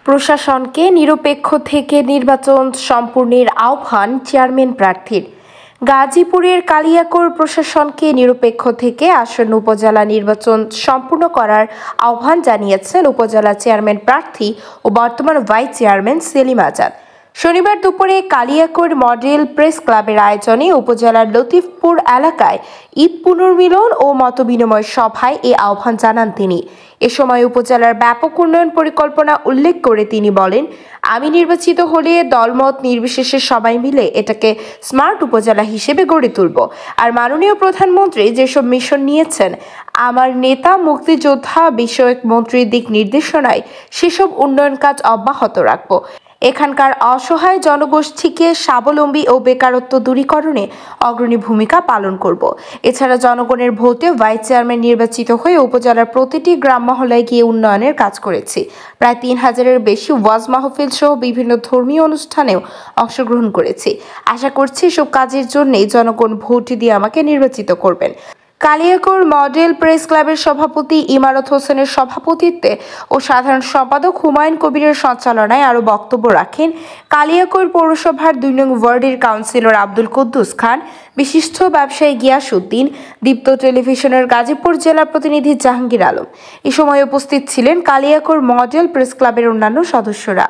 প্রশাসনকে নিরপেক্ষ থেকে নির্বাচন সম্পূর্ণের আহ্বান চেয়ারম্যান প্রার্থীর। গাজীপুরের কালিয়াকৈর প্রশাসনকে নিরপেক্ষ থেকে আসন্ন উপজেলা নির্বাচন সম্পূর্ণ করার আহ্বান জানিয়েছেন উপজেলা চেয়ারম্যান প্রার্থী ও বর্তমান ভাইস চেয়ারম্যান সেলিম আজাদ। শনিবার দুপুরে কালিয়াকৈর মডেল প্রেস ক্লাবের আয়োজনে উপজেলার লতিফপুর এলাকায় ঈদ পুনর্মিলন ও মতবিনিময় সভায় এ আহ্বান জানান তিনি। এ সময় উপজেলার ব্যাপক উন্নয়ন পরিকল্পনা উল্লেখ করে তিনি বলেন, আমি নির্বাচিত হলে দলমত নির্বিশেষে সবাই মিলে এটাকে স্মার্ট উপজেলা হিসেবে গড়ে তুলব। আর মাননীয় প্রধানমন্ত্রী যেসব মিশন নিয়েছেন, আমার নেতা মুক্তিযোদ্ধা বিষয়ক মন্ত্রীর দিক নির্দেশনায় সেসব উন্নয়ন কাজ অব্যাহত রাখব। এখানকার অসহায় জনগোষ্ঠীকে স্বাবলম্বী ও বেকারত্ব দূরীকরণে অগ্রণী ভূমিকা পালন করব। এছাড়া জনগণের ভোটে ভাইস চেয়ারম্যান নির্বাচিত হয়ে উপজেলার প্রতিটি গ্রাম মহল্লায় গিয়ে উন্নয়নের কাজ করেছি। প্রায় 3000-এর বেশি ওয়াজ মাহফিল সহ বিভিন্ন ধর্মীয় অনুষ্ঠানেও অংশগ্রহণ করেছি। আশা করছি এসব কাজের জন্যই জনগণ ভোট দিয়ে আমাকে নির্বাচিত করবেন। কালিয়াকৈর মডেল প্রেস ক্লাবের সভাপতি ইমারত হোসেনের সভাপতিত্বে ও সাধারণ সম্পাদক হুমায়ুন কবিরের সঞ্চালনায় আরও বক্তব্য রাখেন কালিয়াকৈর পৌরসভার 2 নং ওয়ার্ডের কাউন্সিলর আব্দুল কুদ্দুস খান, বিশিষ্ট ব্যবসায়ী গিয়াস উদ্দিন, দীপ্ত টেলিভিশনের গাজীপুর জেলা প্রতিনিধি জাহাঙ্গীর আলম। এ সময় উপস্থিত ছিলেন কালিয়াকৈর মডেল প্রেস ক্লাবের অন্যান্য সদস্যরা।